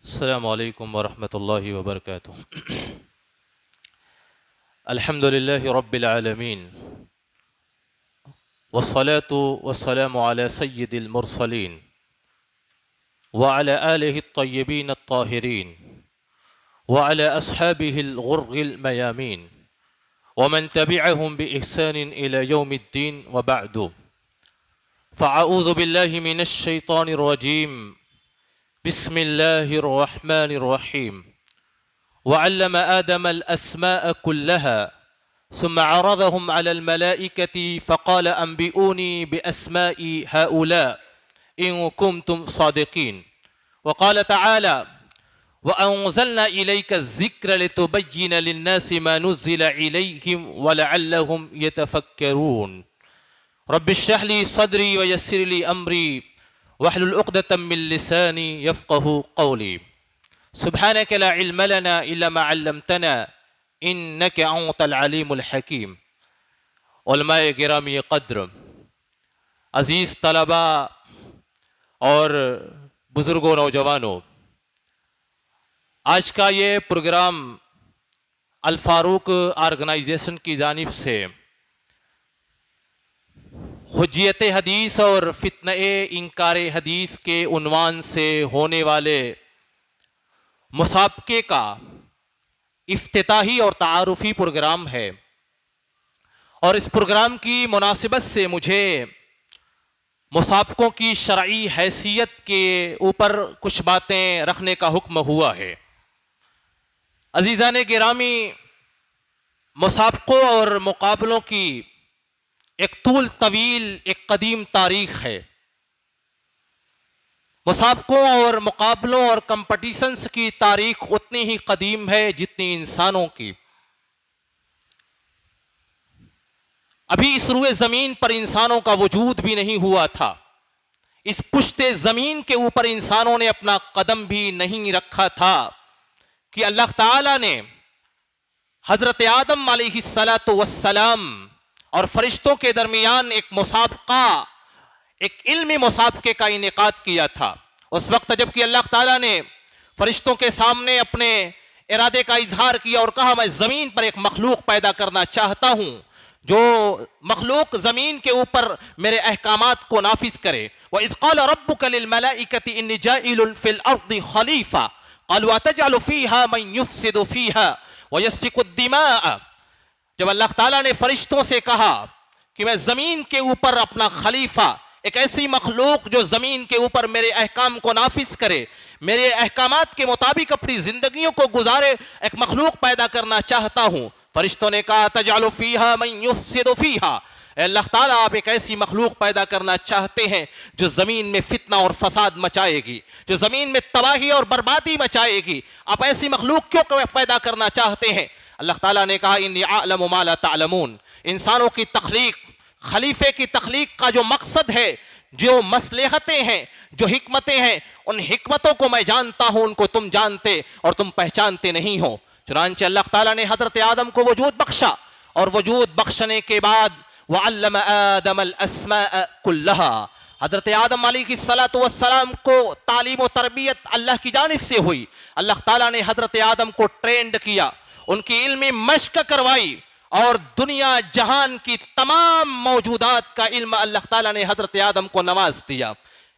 السلام علیکم ورحمۃ اللہ وبرکاتہ۔ الحمد للہ رب العالمین والصلاة والسلام علی سید المرسلین وعلی آلہ الطیبین الطاہرین وعلی اصحابہ الغر المیامین ومن تبعهم بإحسان إلى يوم الدين وبعد، فأعوذ بالله من الشيطان الرجيم، بسم الله الرحمن الرحيم. وعلم آدم الأسماء كلها ثم عرضهم على الملائكة فقال أنبئوني بأسماء هؤلاء إن كنتم صادقين. وقال تعالى: وأنزلنا إليك الذكر لتبين للناس ما نزل إليهم ولعلهم يتفكرون. رب اشرح لي صدري ويسر لي أمري واحلل عقدة من لساني يفقهوا قولي. سبحانك لا علم لنا إلا ما علمتنا إنك أنت العليم الحكيم. علماء گرامی قدر، عزیز طلباء اور بزرگوں نوجوانوں، آج کا یہ پروگرام الفاروق آرگنائزیشن کی جانب سے حجیت حدیث اور فتنہ انکار حدیث کے عنوان سے ہونے والے مسابقے کا افتتاحی اور تعارفی پروگرام ہے، اور اس پروگرام کی مناسبت سے مجھے مسابقوں کی شرعی حیثیت کے اوپر کچھ باتیں رکھنے کا حکم ہوا ہے۔ عزیزان گرامی، مسابقوں اور مقابلوں کی ایک طویل ایک قدیم تاریخ ہے۔ مسابقوں اور مقابلوں اور کمپٹیشنز کی تاریخ اتنی ہی قدیم ہے جتنی انسانوں کی۔ ابھی اس روئے زمین پر انسانوں کا وجود بھی نہیں ہوا تھا، اس پشت زمین کے اوپر انسانوں نے اپنا قدم بھی نہیں رکھا تھا کہ اللہ تعالیٰ نے حضرت آدم علیہ السلام اور فرشتوں کے درمیان ایک مسابقہ، ایک علمی مسابقے کا انعقاد کیا تھا۔ اس وقت جب کہ اللہ تعالیٰ نے فرشتوں کے سامنے اپنے ارادے کا اظہار کیا اور کہا، میں زمین پر ایک مخلوق پیدا کرنا چاہتا ہوں جو مخلوق زمین کے اوپر میرے احکامات کو نافذ کرے۔ وَإِذْ قَالَ رَبُّكَ لِلْمَلَائِكَةِ إِنِّي جَاعِلٌ فِي الْأَرْضِ خَلِيفَةً قَالُوا أَتَجْعَلُ فِيهَا مَن يُفْسِدُ فِيهَا وَيَسْفِكُ الدِّمَاءَ۔ جب اللہ تعالیٰ نے فرشتوں سے کہا کہ میں زمین کے اوپر اپنا خلیفہ، ایک ایسی مخلوق جو زمین کے اوپر میرے احکام کو نافذ کرے، میرے احکامات کے مطابق اپنی زندگیوں کو گزارے، ایک مخلوق پیدا کرنا چاہتا ہوں، فرشتوں نے کہا تجعل فیہا من یفسد فیہا، اے اللہ تعالیٰ آپ ایک ایسی مخلوق پیدا کرنا چاہتے ہیں جو زمین میں فتنہ اور فساد مچائے گی، جو زمین میں تباہی اور بربادی مچائے گی، آپ ایسی مخلوق کیوں پیدا کرنا چاہتے ہیں؟ اللہ تعالیٰ نے کہا انی اعلم ما لا تعلمون۔ انسانوں کی تخلیق، خلیفے کی تخلیق کا جو مقصد ہے، جو مصلحتیں ہیں، جو حکمتیں ہیں، ان حکمتوں کو میں جانتا ہوں، ان کو تم جانتے اور تم پہچانتے نہیں ہو۔ چنانچہ اللہ تعالیٰ نے حضرت آدم کو وجود بخشا، اور وجود بخشنے کے بعد وعلم آدم الاسماء کلہا، حضرت آدم علیہ السلام کو تعلیم و تربیت اللہ کی جانب سے ہوئی۔ اللہ تعالیٰ نے حضرت آدم کو ٹرینڈ کیا، ان کی علمی مشق کروائی، اور دنیا جہان کی تمام موجودات کا علم اللہ تعالیٰ نے حضرت آدم کو نواز دیا۔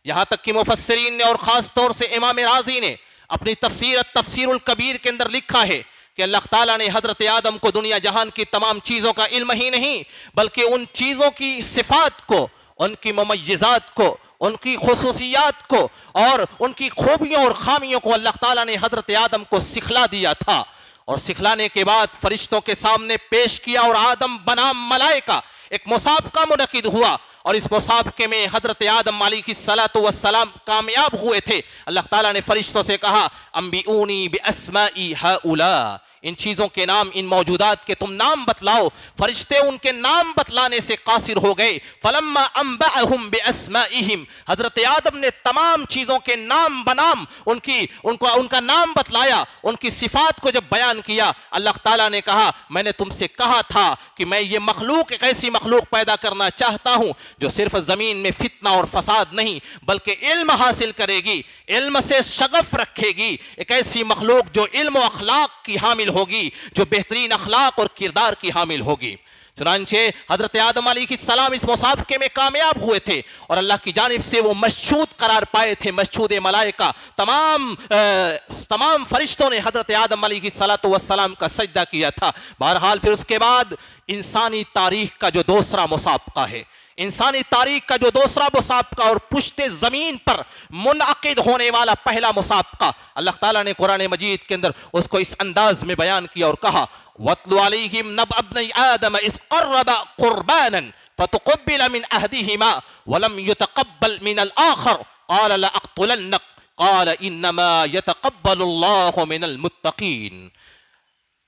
یہاں تک کہ مفسرین نے اور خاص طور سے امام رازی نے اپنی تفسیر الکبیر کے اندر لکھا ہے کہ اللہ تعالیٰ نے حضرت آدم کو دنیا جہان کی تمام چیزوں کا علم ہی نہیں، بلکہ ان چیزوں کی صفات کو، ان کی ممیزات کو، ان کی خصوصیات کو اور ان کی خوبیوں اور خامیوں کو اللہ تعالیٰ نے حضرت آدم کو سکھلا دیا تھا، اور سکھلانے کے بعد فرشتوں کے سامنے پیش کیا، اور آدم بنام ملائکہ ایک مسابقہ منعقد ہوا، اور اس مسابقے میں حضرت آدم علیہ السلام کامیاب ہوئے تھے۔ اللہ تعالیٰ نے فرشتوں سے کہا انبئونی باسماء ہؤلاء ان چیزوں کے نام، ان موجودات کے تم نام بتلاؤ۔ فرشتے ان کے نام بتلانے سے قاصر ہو گئے۔ فلما انبأهم باسمائهم، حضرت آدم نے تمام چیزوں کے نام بنام ان کا نام بتلایا، ان کی صفات کو جب بیان کیا، اللہ تعالیٰ نے کہا میں نے تم سے کہا تھا کہ میں یہ مخلوق، ایک ایسی مخلوق پیدا کرنا چاہتا ہوں جو صرف زمین میں فتنہ اور فساد نہیں بلکہ علم حاصل کرے گی، علم سے شغف رکھے گی، ایک ایسی مخلوق جو علم و اخلاق کی حامل ہوگی، جو بہترین اخلاق اور کردار کی حامل ہوگی۔ چنانچہ حضرت آدم علیہ السلام اس مسابقے میں کامیاب ہوئے تھے اور اللہ کی جانب سے وہ مشہود قرار پائے تھے، مشہود ملائکہ، تمام فرشتوں نے حضرت آدم علیہ السلام کا سجدہ کیا تھا۔ بہرحال پھر اس کے بعد انسانی تاریخ کا جو دوسرا مسابقہ ہے، انسانی تاریخ کا جو دوسرا مسابقہ اور پشت زمین پر منعقد ہونے والا پہلا مسابقہ، اللہ تعالیٰ نے قرآن مجید کے اندر اس کو اس انداز میں بیان کیا اور کہا وَاتْلُ عَلَيْهِمْ نَبْأَ ابْنَيْ آدَمَ إِذْ قَرَّبَا قُرْبَانًا فَتُقُبِّلَ مِنْ أَحَدِهِمَا وَلَمْ يُتَقَبَّلْ مِنَ الْآخَرِ قَالَ لَأَقْتُلَنَّكَ قَالَ إِنَّمَا يَتَقَبَّلُ اللَّهُ مِنَ الْمُتَّقِينَ۔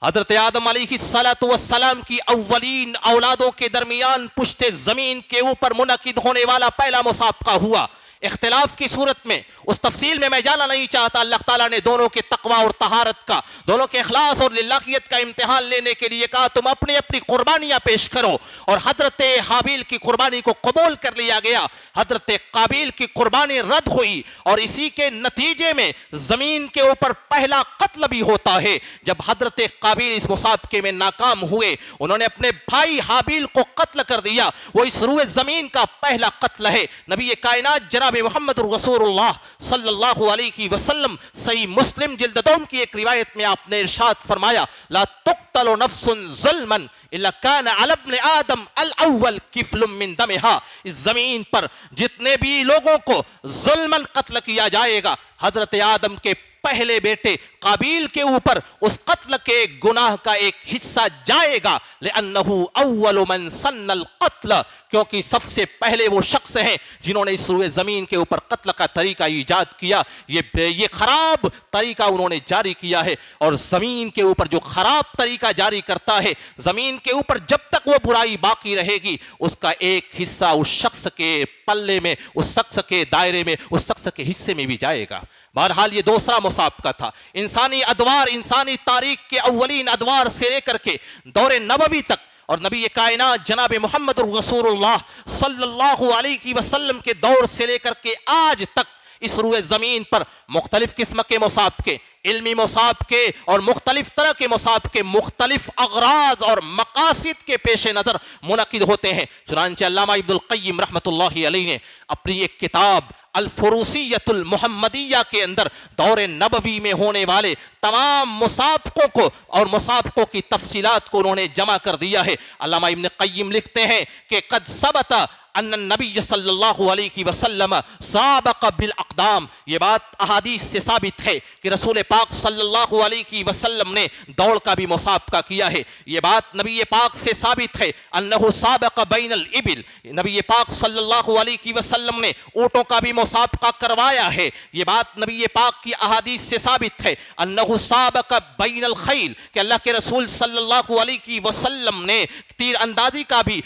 حضرت آدم علیہ السلام کی اولین اولادوں کے درمیان پشت زمین کے اوپر منعقد ہونے والا پہلا مسابقہ ہوا۔ اختلاف کی صورت میں، اس تفصیل میں جانا نہیں چاہتا، اللہ تعالیٰ نے دونوں کے تقوی اور طہارت کا، دونوں کے اخلاص اور للہیت کا امتحان لینے کے لیے کہا تم اپنی اپنی قربانیاں پیش کرو، اور حضرت حابیل کی قربانی کو قبول کر لیا گیا، حضرت قابیل کی قربانی رد ہوئی، اور اسی کے نتیجے میں زمین کے اوپر پہلا قتل بھی ہوتا ہے۔ جب حضرت قابیل اس مسابقے میں ناکام ہوئے، انہوں نے اپنے بھائی حابیل کو قتل کر دیا، وہ اس روئے زمین کا پہلا قتل ہے۔ نبی کائنات جناب محمد رسول اللہ صلی اللہ علیہ وسلم صحیح مسلم جلد دوم کی ایک روایت میں آپ نے ارشاد فرمایا لا تقتل نفس ظلما الا كان على ابن آدم الاول کفل من دمها۔ اس زمین پر جتنے بھی لوگوں کو ظلماً قتل کیا جائے گا، حضرت آدم کے پہلے بیٹے قابیل کے اوپر اس قتل کے گناہ کا ایک حصہ جائے گا، لأنه اول من سن القتل، کیونکہ سب سے پہلے وہ شخص ہیں جنہوں نے اس روئے زمین کے اوپر قتل کا طریقہ ایجاد کیا۔ یہ خراب طریقہ انہوں نے جاری کیا ہے، اور زمین کے اوپر جو خراب طریقہ جاری کرتا ہے، زمین کے اوپر جب تک وہ برائی باقی رہے گی، اس کا ایک حصہ اس شخص کے پلے میں، اس شخص کے دائرے میں، اس شخص کے حصے میں بھی جائے گا۔ بہرحال یہ دوسرا مسابقہ تھا۔ انسانی ادوار، انسانی تاریخ کے اولین ادوار سے لے کر کے دور نبوی تک، اور نبی کائنات جناب محمد رسول اللہ صلی اللہ علیہ وسلم کے دور سے لے کر کے آج تک اس روئے زمین پر مختلف قسم کے مسابقے، علمی مسابقے اور مختلف طرح کے مسابقے مختلف اغراض اور مقاصد کے پیش نظر منعقد ہوتے ہیں۔ چنانچہ علامہ ابن القیم رحمۃ اللہ علیہ نے اپنی ایک کتاب الفروسیۃ المحمدیہ کے اندر دور نبوی میں ہونے والے تمام مسابقوں کو اور مسابقوں کی تفصیلات کو انہوں نے جمع کر دیا ہے۔ علامہ ابن قیم لکھتے ہیں کہ قد ثبت ان النبی صلی اللہ علیہ وسلم سابق بالاقدام، یہ بات احادیث سے ثابت ہے کہ رسول پاک صلی اللہ علیہ وسلم نے دوڑ کا بھی مسابقہ کیا ہے۔ یہ بات نبی پاک سے ثابت ہے انہ سابق بین الابل، نبی پاک صلی اللہ علیہ وسلم نے اونٹوں کا بھی مسابقہ کروایا ہے۔ یہ بات نبی پاک کی احادیث سے ثابت ہے انہ سابق بین الخیل، کہ اللہ کے رسول صلی اللہ علیہ وسلم نے تیر اندازی کا بھی،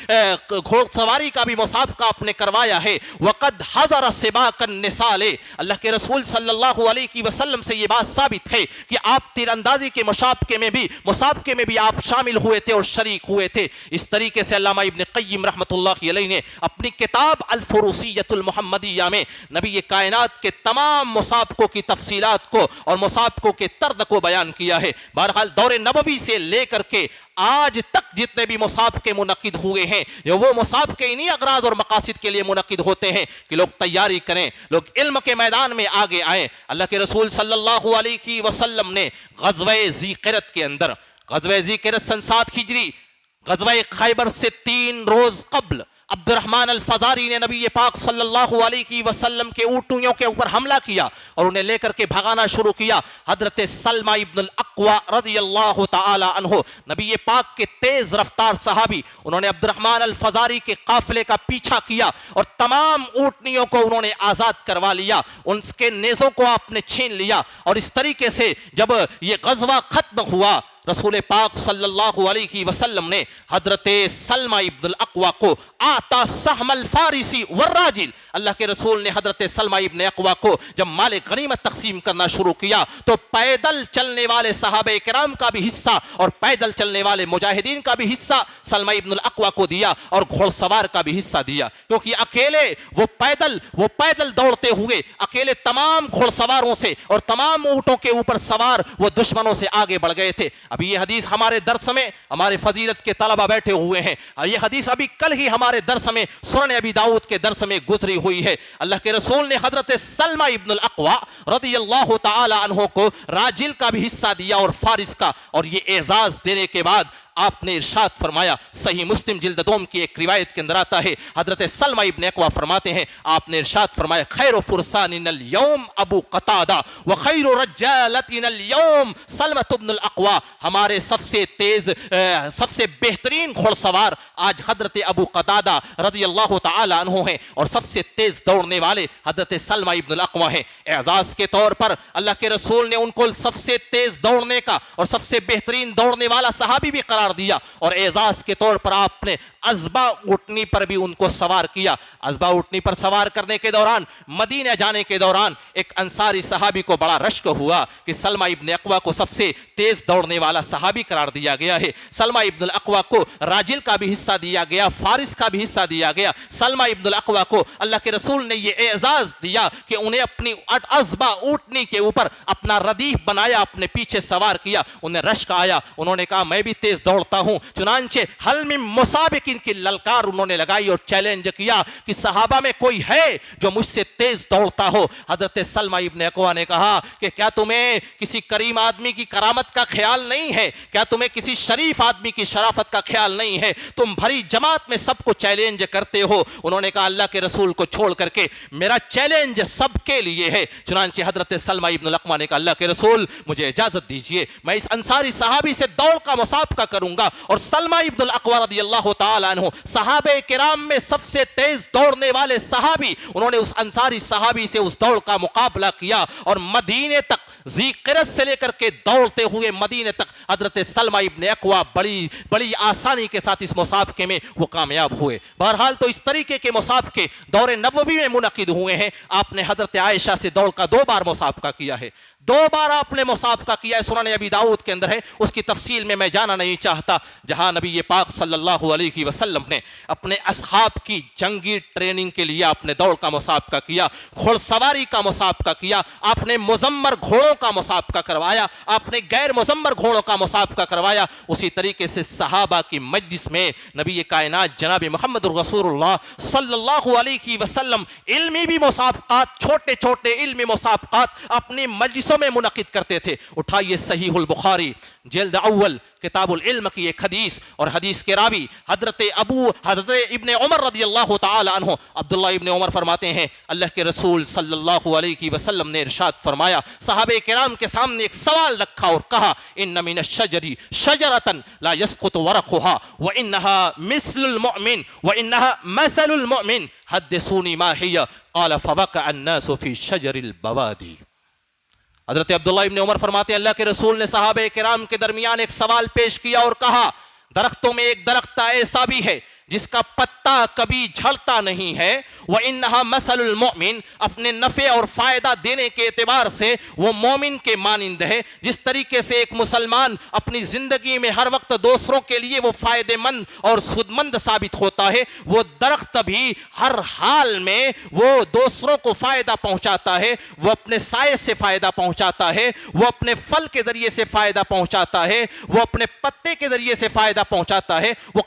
گھوڑ سواری کا بھی مسابقہ آپ نے کروایا ہے۔ وقد حضر سباق النساء، اللہ کے رسول صلی اللہ علیہ وسلم سے یہ بات ثابت ہے کہ آپ تیر اندازی کے مسابقے میں بھی آپ شامل ہوئے تھے اور شریک ہوئے تھے۔ اس طریقے سے علامہ ابن قیم رحمۃ اللہ علیہ نے اپنی کتاب الفروسیۃ المحمدیہ میں نبی کائنات کے تمام مسابقوں کی تفصیلات کو اور مسابقوں کے طرز کو بیان کیا ہے۔ بہرحال دور نبوی سے لے کر کے آج تک جتنے بھی مسابقے منعقد ہوئے ہیں، وہ مسابقے انہی اغراض اور مقاصد کے لیے منعقد ہوتے ہیں کہ لوگ تیاری کریں، لوگ علم کے میدان میں آگے آئیں۔ اللہ کے رسول صلی اللہ علیہ وسلم نے غزوہ ذی قرۃ کے اندر، غزوہ ذی قرۃ سن 7 ہجری، غزوہ خیبر سے 3 روز قبل عبد الرحمن الفزاری نے نبی پاک صلی اللہ علیہ وسلم کے اونٹیوں کے اوپر حملہ کیا اور انہیں لے کر کے بھگانا شروع کیا۔ حضرت سلمہ ابن الاکوع الاقوا رضی اللہ تعالی عنہ، نبی پاک کے تیز رفتار صحابی، انہوں نے عبد الرحمن الفزاری کے قافلے کا پیچھا کیا اور تمام اونٹنیوں کو انہوں نے آزاد کروا لیا، ان کے نیزوں کو آپ نے چھین لیا، اور اس طریقے سے جب یہ غزوہ ختم ہوا، رسول پاک صلی اللہ علیہ وسلم نے حضرت سلمہ ابن الاقویٰ کو آتا سہم الفارسی والراجل، اللہ کے رسول نے حضرت سلمہ ابن اقویٰ کو جب مال غنیمت تقسیم کرنا شروع کیا تو پیدل چلنے والے صحابہ کرام کا بھی حصہ اور پیدل چلنے والے مجاہدین کا بھی حصہ سلمہ ابن الاقویٰ کو دیا، اور گھوڑ سوار کا بھی حصہ دیا، کیونکہ اکیلے وہ پیدل دوڑتے ہوئے اکیلے تمام گھوڑ سواروں سے اور تمام اونٹوں کے اوپر سوار وہ دشمنوں سے آگے بڑھ گئے تھے۔ ابھی یہ حدیث ہمارے درس میں ہمارے فضیلت کے طلبہ بیٹھے ہوئے ہیں، یہ حدیث ابھی کل ہی ہمارے درس میں سنن ابی داؤد کے درس میں گزری ہوئی ہے۔ اللہ کے رسول نے حضرت سلمہ ابن الاقویٰ رضی اللہ تعالی عنہ کو راجل کا بھی حصہ دیا اور فارس کا، اور یہ اعزاز دینے کے بعد آپ نے ارشاد فرمایا، صحیح مسلم جلد دوم کی ایک روایت کے اندر آتا ہے، حضرت سلمہ ابن اقویٰ فرماتے ہیں، آپ نے ارشاد فرمایا، خیر فرساننا اليوم ابو قتادہ وخیر رجالتنا اليوم سلمہ ابن الاقویٰ، ہمارے سب سے تیز سب سے بہترین گھوڑ سوار آج حضرت ابو قتادہ رضی اللہ تعالی عنہ ہیں، اور سب سے تیز دوڑنے والے حضرت سلمہ ابن الاقویٰ ہیں۔ اعزاز کے طور پر اللہ کے رسول نے ان کو سب سے تیز دوڑنے کا اور سب سے بہترین دوڑنے والا صحابی بھی قرار دیا، اور اعزاز کے طور پر آپ نے ازبا اونٹنی پر بھی ان کو سوار کیا۔ ازبا اونٹنی پر سوار کرنے کے دوران مدینہ جانے کے دوران ایک انصاری صحابی کو بڑا رشک ہوا کہ سلمہ ابن اقویٰ کو سب سے تیز دوڑنے والا صحابی قرار دیا گیا ہے، سلمہ ابن الاقویٰ کو راجل کا بھی حصہ دیا گیا، فارس کا بھی حصہ دیا گیا۔ سلمہ ابن الاقویٰ کو اللہ کے رسول نے یہ اعزاز دیا کہ انہیں اپنی ازبا اونٹنی کے اوپر اپنا ردیف بنایا، اپنے پیچھے سوار کیا، انہیں رشک آیا، انہوں نے کہا میں بھی تیز دوڑتا ہوں، چنانچہ حل من مسابقین کی للکار انہوں نے لگائی اور چیلنج کیا کہ صحابہ میں کوئی ہے جو مجھ سے تیز دوڑتا ہو۔ حضرت سلمہ ابن اقویٰ نے کہا کہ کیا تمہیں کسی کریم آدمی کی کرامت کا خیال نہیں ہے؟ کیا تمہیں کسی شریف آدمی کی شرافت کا خیال نہیں ہے؟ تم بھری جماعت میں سب کو چیلنج کرتے ہو۔ انہوں نے کہا اللہ کے رسول کو چھوڑ کر کے میرا چیلنج سب کے لیے ہے۔ چنانچہ حضرت سلمہ ابن الاقویٰ نے کہا اللہ کے رسول مجھے اجازت دیجئے، میں اس انصاری صحابی سے دوڑ کا مسابقہ کروں گا۔ اور سلمہ ابن الاقویٰ رضی اللہ تعالی عنہ صحابہ کرام میں سب سے تیز دوڑنے والے صحابی، انہوں نے اس انصاری صحابی سے اس دوڑ کا مقابلہ کیا، اور مدینے تک ذی قرد سے لے کر کے دوڑتے ہوئے مدینے تک حضرت سلمہ ابن اقویٰ بڑی آسانی کے ساتھ اس مسابقے میں وہ کامیاب ہوئے۔ بہرحال تو اس طریقے کے مسابقے دور نبوی میں منعقد ہوئے ہیں۔ آپ نے حضرت عائشہ سے دوڑ کا 2 بار مسابقہ کیا ہے، 2 بار آپ نے مسابقہ کیا ہے، سنن ابی داؤد کے اندر ہے، اس کی تفصیل میں جانا نہیں چاہتا، جہاں نبی پاک صلی اللہ علیہ وسلم نے اپنے اصحاب کی جنگی ٹریننگ کے لیے آپ نے دوڑ کا مسابقہ کیا، گھوڑ سواری کا مسابقہ کیا، آپ نے مزمر گھوڑوں کا مسابقہ کروایا، آپ نے غیر مزمر گھوڑوں کا مسابقہ کروایا۔ اسی طریقے سے صحابہ کی مجلس میں نبی کائنات جناب محمد رسول اللہ صلی اللہ علیہ وسلم علمی بھی مسابقات، چھوٹے چھوٹے علمی مسابقات اپنی مجلسوں میں منعقد کرتے تھے۔ اٹھائیے صحیح البخاری جلد اول کتاب العلم کی ایک حدیث، اور حدیث کے راوی حضرت ابن عمر رضی اللہ تعالی عنہ، عبداللہ ابن عمر فرماتے ہیں اللہ کے رسول صلی اللہ علیہ وسلم نے ارشاد فرمایا، صحابہ کرام کے سامنے ایک سوال رکھا اور کہا ان من الشجر شجرۃ لا يسقط ورقها وانها مثل المؤمن وانها مثل المؤمن حدثوني ما هي قال فوقع الناس في شجر البوادي۔ حضرت عبداللہ ابن عمر فرماتے ہیں اللہ کے رسول نے صحابہ کرام کے درمیان ایک سوال پیش کیا اور کہا درختوں میں ایک درختہ ایسا بھی ہے جس کا پتا کبھی جھڑتا نہیں ہے، وَإِنَّهَا مَثَلُ الْمُؤْمِنِ، اپنے نفع اور فائدہ دینے کے اعتبار سے وہ مومن کے مانند ہے۔ جس طریقے سے ایک مسلمان اپنی زندگی میں ہر وقت دوسروں کے لیے وہ فائدہ مند اور سودمند ثابت ہوتا ہے، وہ درخت بھی ہر حال میں وہ دوسروں کو فائدہ پہنچاتا ہے، وہ اپنے سائے سے فائدہ پہنچاتا ہے، وہ اپنے پھل کے ذریعے سے فائدہ پہنچاتا ہے، وہ اپنے پتے کے ذریعے سے فائدہ پہنچاتا ہے، وہ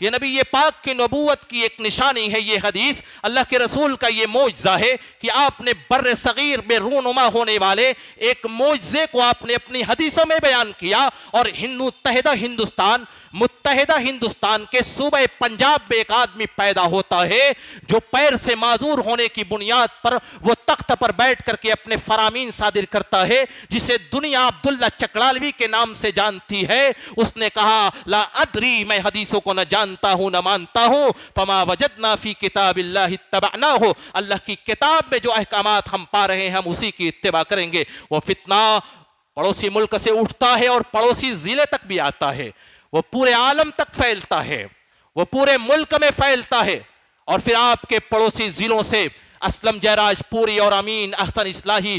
یہ نبی پاک کی نبوت کی ایک نشانی ہے یہ حدیث، اللہ کے رسول کا یہ معجزہ ہے کہ آپ نے بر صغیر میں رونما ہونے والے ایک معجزے کو آپ نے اپنی حدیثوں میں بیان کیا، اور متحدہ ہندوستان کے صوبہ پنجاب میں ایک آدمی پیدا ہوتا ہے جو پیر سے معذور ہونے کی بنیاد پر وہ تخت پر بیٹھ کر کے اپنے فرامین صادر کرتا ہے، جسے دنیا عبداللہ چکڑالوی کے نام سے جانتی ہے۔ اس نے کہا لا ادری، میں حدیثوں کو نہ جانتا ہوں نہ مانتا ہوں، فما وجدنا فی کتاب اللہ اتبعناہ، اللہ کی کتاب میں جو احکامات ہم پا رہے ہیں ہم اسی کی اتباع کریں گے۔ وہ فتنہ پڑوسی ملک سے اٹھتا ہے اور پڑوسی ضلع تک بھی آتا ہے، وہ پورے عالم تک پھیلتا ہے، وہ پورے ملک میں پھیلتا ہے، اور پھر آپ کے پڑوسی ضلعوں سے اسلم جیراج پوری اور امین احسن اصلاحی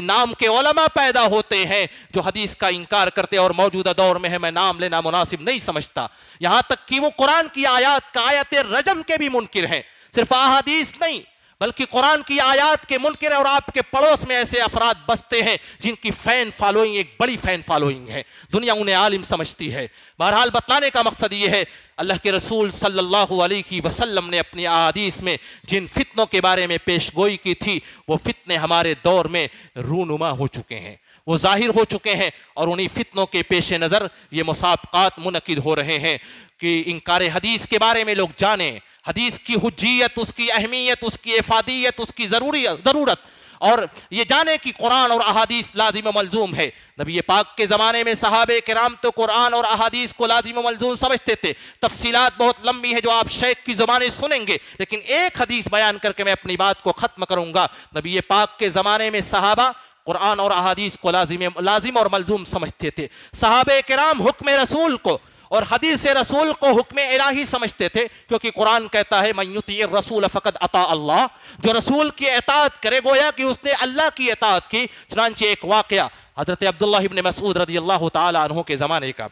نام کے علماء پیدا ہوتے ہیں جو حدیث کا انکار کرتے، اور موجودہ دور میں ہے، میں نام لینا مناسب نہیں سمجھتا، یہاں تک کہ وہ قرآن کی آیات کا آیت رجم کے بھی منکر ہیں، صرف احادیث نہیں بلکہ قرآن کی آیات کے منکر ہیں، اور آپ کے پڑوس میں ایسے افراد بستے ہیں جن کی فین فالوئنگ ایک بڑی فین فالوئنگ ہے، دنیا انہیں عالم سمجھتی ہے۔ بہرحال بتلانے کا مقصد یہ ہے، اللہ کے رسول صلی اللہ علیہ وسلم نے اپنی احادیث میں جن فتنوں کے بارے میں پیش گوئی کی تھی، وہ فتنے ہمارے دور میں رونما ہو چکے ہیں، وہ ظاہر ہو چکے ہیں، اور انہی فتنوں کے پیش نظر یہ مسابقات منعقد ہو رہے ہیں کہ انکار حدیث کے بارے میں لوگ جانیں، حدیث کی حجیت، اس کی اہمیت، اس کی افادیت، اس کی ضرورت، اور یہ جانے کہ قرآن اور احادیث لازم و ملزوم ہے۔ نبی پاک کے زمانے میں صحابہ کرام تو قرآن اور احادیث کو لازم و ملزوم سمجھتے تھے، تفصیلات بہت لمبی ہے جو آپ شیخ کی زبانیں سنیں گے، لیکن ایک حدیث بیان کر کے میں اپنی بات کو ختم کروں گا۔ نبی پاک کے زمانے میں صحابہ قرآن اور احادیث کو لازم اور ملزوم سمجھتے تھے، صحابہ کرام حکم رسول کو اور حدیث رسول کو حکم الہی سمجھتے تھے، کیونکہ قرآن کہتا ہے من یطیع الرسول فقد اطاع اللہ، جو رسول کی اطاعت کرے گویا کہ اس نے اللہ کی اطاعت کی۔ چنانچہ ایک واقعہ حضرت عبداللہ ابن مسعود رضی اللہ تعالی عنہ کے زمانے کا،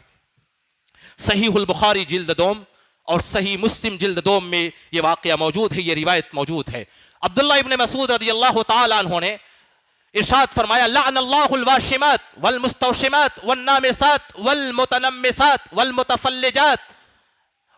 صحیح البخاری جلد 2 اور صحیح مسلم جلد 2 میں یہ واقعہ موجود ہے، یہ روایت موجود ہے۔ عبداللہ ابن مسعود رضی اللہ تعالی عنہ نے ارشاد فرمایا لعن اللہ الواشمات والمستوشمات والنامسات والمتنمسات والمتفلجات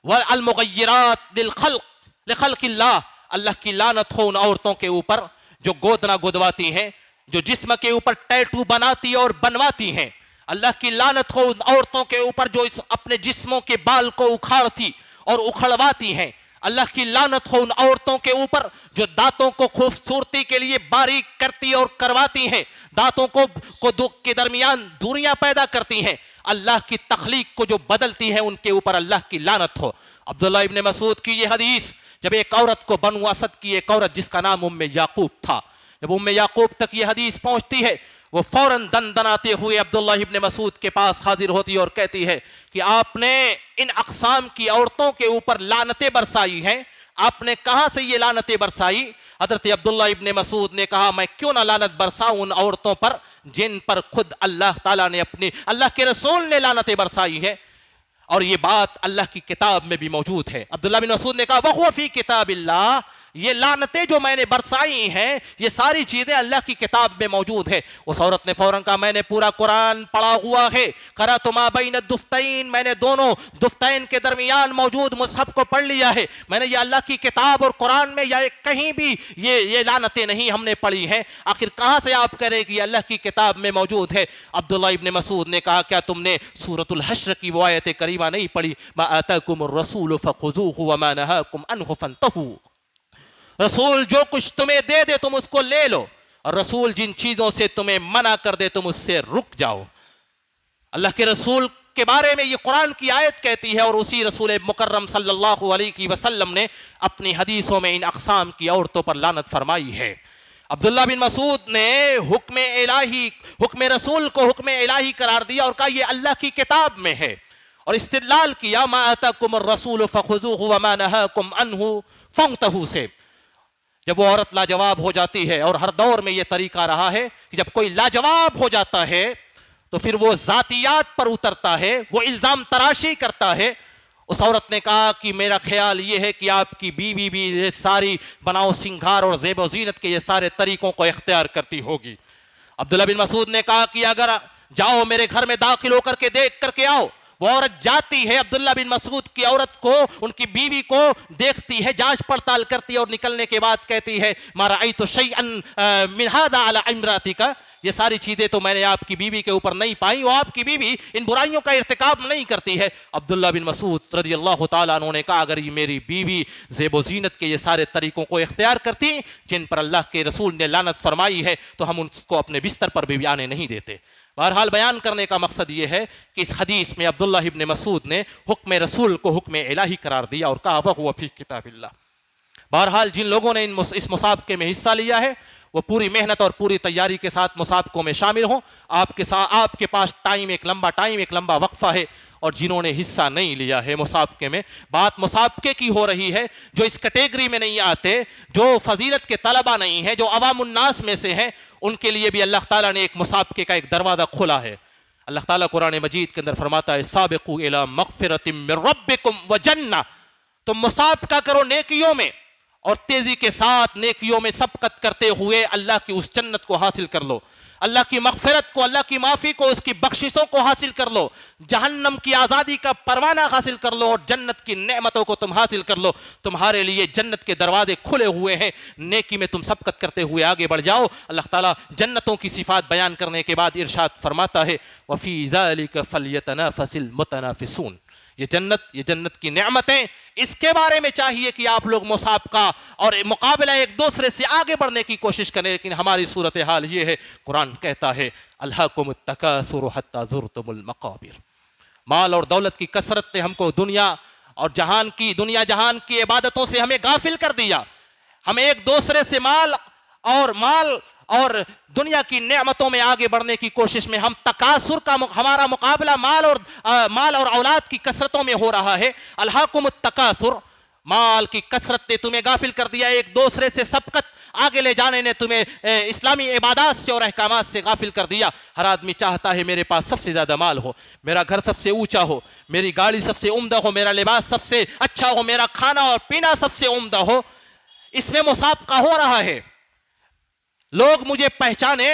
والمغیرات لخلق اللہ، اللہ کی لعنت ہو ان عورتوں کے اوپر جو گودنا گدواتی ہیں، جو جسم کے اوپر ٹیٹو بناتی اور بنواتی ہیں، اللہ کی لعنت ہو ان عورتوں کے اوپر جو اپنے جسموں کے بال کو اکھاڑتی اور اکھڑواتی ہیں، اللہ کی لعنت ہو ان عورتوں کے اوپر جو دانتوں کو خوبصورتی کے لیے باریک کرتی اور کرواتی ہیں، دانتوں کو کے درمیان دوریاں پیدا کرتی ہیں، اللہ کی تخلیق کو جو بدلتی ہیں، ان کے اوپر اللہ کی لعنت ہو۔ عبداللہ ابن مسعود کی یہ حدیث جب ایک عورت کو، بنو اسد کی ایک عورت جس کا نام ام یعقوب تھا، جب ام یعقوب تک یہ حدیث پہنچتی ہے، وہ فوراً دندناتے ہوئے عبداللہ ابن مسعود کے پاس حاضر ہوتی اور کہتی ہے کہ آپ نے ان اقسام کی عورتوں کے اوپر لعنتیں برسائی ہیں، آپ نے کہاں سے یہ لعنتیں برسائی؟ حضرت عبداللہ ابن مسعود نے کہا میں کیوں نہ لعنت برساؤں ان عورتوں پر جن پر خود اللہ تعالیٰ نے اللہ کے رسول نے لعنتیں برسائی ہے، اور یہ بات اللہ کی کتاب میں بھی موجود ہے۔ عبداللہ بن مسعود نے کہا وَهُوَ فِي کتاب اللہ، یہ لعنتیں جو میں نے برسائی ہیں یہ ساری چیزیں اللہ کی کتاب میں موجود ہے۔ اس عورت نے فوراً کہا میں نے پورا قرآن پڑھا ہوا ہے، قرأت ما بین الدفتین، میں نے دونوں دفتین کے درمیان موجود مصحف کو پڑھ لیا ہے، میں نے یہ اللہ کی کتاب اور قرآن میں یا کہیں بھی یہ لعنتیں نہیں ہم نے پڑھی ہیں، آخر کہاں سے آپ کہہ رہے کہ یہ اللہ کی کتاب میں موجود ہے؟ عبداللہ ابن مسعود نے کہا کیا تم نے سورۃ الحشر کی وہ آیت کریمہ نہیں پڑھی ما آتاکم الرسول فخذوہ وما نہاکم عنہ فانتہوا، رسول جو کچھ تمہیں دے دے تم اس کو لے لو، اور رسول جن چیزوں سے تمہیں منع کر دے تم اس سے رک جاؤ۔ اللہ کے رسول کے بارے میں یہ قرآن کی آیت کہتی ہے، اور اسی رسول مکرم صلی اللہ علیہ وسلم نے اپنی حدیثوں میں ان اقسام کی عورتوں پر لعنت فرمائی ہے۔ عبداللہ بن مسعود نے حکم رسول کو حکم الہی قرار دیا اور کہا یہ اللہ کی کتاب میں ہے، اور استدلال کیا ما آتاکم الرسول فخذوہ وما نہاکم عنہ فانتہوا سے۔ جب وہ عورت لاجواب ہو جاتی ہے، اور ہر دور میں یہ طریقہ رہا ہے کہ جب کوئی لاجواب ہو جاتا ہے تو پھر وہ ذاتیات پر اترتا ہے، وہ الزام تراشی کرتا ہے۔ اس عورت نے کہا کہ میرا خیال یہ ہے کہ آپ کی بیوی بھی یہ ساری بناؤ سنگھار اور زیب و زینت کے یہ سارے طریقوں کو اختیار کرتی ہوگی۔ عبداللہ بن مسعود نے کہا کہ اگر جاؤ میرے گھر میں داخل ہو کر کے دیکھ کر کے آؤ، وہ عورت جاتی ہے عبداللہ بن مسعود کی عورت کو، ان کی بیوی کو دیکھتی ہے، جانچ پڑتال کرتی ہے اور نکلنے کے بعد کہتی ہے ما رأیت شیئا من ھذا علی امرأتک، یہ ساری چیزیں تو میں نے آپ کی بیوی کے اوپر نہیں پائی، وہ آپ کی بیوی ان برائیوں کا ارتکاب نہیں کرتی ہے۔ عبداللہ بن مسعود رضی اللہ تعالیٰ عنہ نے کہا اگر یہ میری بیوی زیب و زینت کے یہ سارے طریقوں کو اختیار کرتی جن پر اللہ کے رسول نے لعنت فرمائی ہے تو ہم ان کو اپنے بستر پر بھی آنے نہیں دیتے۔ بہرحال بیان کرنے کا مقصد یہ ہے کہ اس حدیث میں عبداللہ ابن مسعود نے حکم رسول کو حکم الہی قرار دیا اور کہا وَهُوَ فِي کتاب اللہ۔ بہرحال جن لوگوں نے اس مسابقے میں حصہ لیا ہے وہ پوری محنت اور پوری تیاری کے ساتھ مسابقوں میں شامل ہوں۔ آپ کے پاس ایک لمبا وقفہ ہے، اور جنہوں نے حصہ نہیں لیا ہے مسابقے میں، بات مسابقے کی ہو رہی ہے، جو اس کیٹیگری میں نہیں آتے، جو فضیلت کے طلبہ نہیں ہیں، جو عوام الناس میں سے ہیں، ان کے لیے بھی اللہ تعالیٰ نے ایک مسابقے کا ایک دروازہ کھولا ہے۔ اللہ تعالیٰ قرآن مجید کے اندر فرماتا ہے سابقوا الی مغفرۃ من ربکم وجنہ، تم مسابقہ کرو نیکیوں میں اور تیزی کے ساتھ نیکیوں میں سبقت کرتے ہوئے اللہ کی اس جنت کو حاصل کر لو، اللہ کی مغفرت کو، اللہ کی معافی کو، اس کی بخششوں کو حاصل کر لو، جہنم کی آزادی کا پروانہ حاصل کر لو اور جنت کی نعمتوں کو تم حاصل کر لو۔ تمہارے لیے جنت کے دروازے کھلے ہوئے ہیں، نیکی میں تم سبقت کرتے ہوئے آگے بڑھ جاؤ۔ اللہ تعالیٰ جنتوں کی صفات بیان کرنے کے بعد ارشاد فرماتا ہے وَفِي ذَلِكَ فَلْيَتَنَافَسِ الْمُتَنَافِسُونَ، یہ جنت کی نعمتیں، اس کے بارے میں چاہیے کہ آپ لوگ مسابقہ اور مقابلہ ایک دوسرے سے آگے بڑھنے کی کوشش کریں، لیکن ہماری صورتحال یہ ہے، قرآن کہتا ہے الہاکم التکاثر حتی زرتم المقابر، مال اور دولت کی کثرت نے ہم کو دنیا جہان کی عبادتوں سے ہمیں غافل کر دیا۔ ہم ایک دوسرے سے مال اور دنیا کی نعمتوں میں آگے بڑھنے کی کوشش میں، ہم تکاثر کا ہمارا مقابلہ مال اور اولاد کی کثرتوں میں ہو رہا ہے۔ الہاکم التکاثر، مال کی کثرت نے تمہیں غافل کر دیا، ایک دوسرے سے سبقت آگے لے جانے نے تمہیں اسلامی عبادات سے اور احکامات سے غافل کر دیا۔ ہر آدمی چاہتا ہے میرے پاس سب سے زیادہ مال ہو، میرا گھر سب سے اونچا ہو، میری گاڑی سب سے عمدہ ہو، میرا لباس سب سے اچھا ہو، میرا کھانا اور پینا سب سے عمدہ ہو۔ اس میں مسابقہ ہو رہا ہے، لوگ مجھے پہچانے،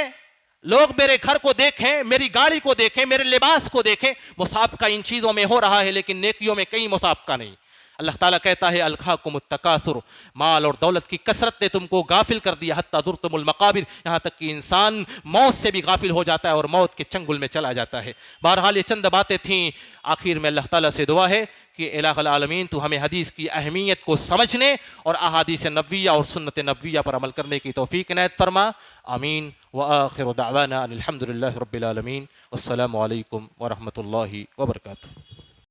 لوگ میرے گھر کو دیکھیں، میری گاڑی کو دیکھیں، میرے لباس کو دیکھیں، مسابقہ ان چیزوں میں ہو رہا ہے، لیکن نیکیوں میں کہیں مسابقہ نہیں۔ اللہ تعالیٰ کہتا ہے الہاکم التکاثر، مال اور دولت کی کثرت نے تم کو غافل کر دیا حتی زرتم المقابر، یہاں تک کہ انسان موت سے بھی غافل ہو جاتا ہے اور موت کے چنگل میں چلا جاتا ہے۔ بہرحال یہ چند باتیں تھیں، آخر میں اللہ تعالیٰ سے دعا ہے کہ الہ العالمین تو ہمیں حدیث کی اہمیت کو سمجھنے اور احادیث نبویہ اور سنت نبویہ پر عمل کرنے کی توفیق عنایت فرما، آمین۔ وآخر دعوانا ان الحمد للہ رب العالمین، والسلام علیکم ورحمۃ اللہ وبرکاتہ۔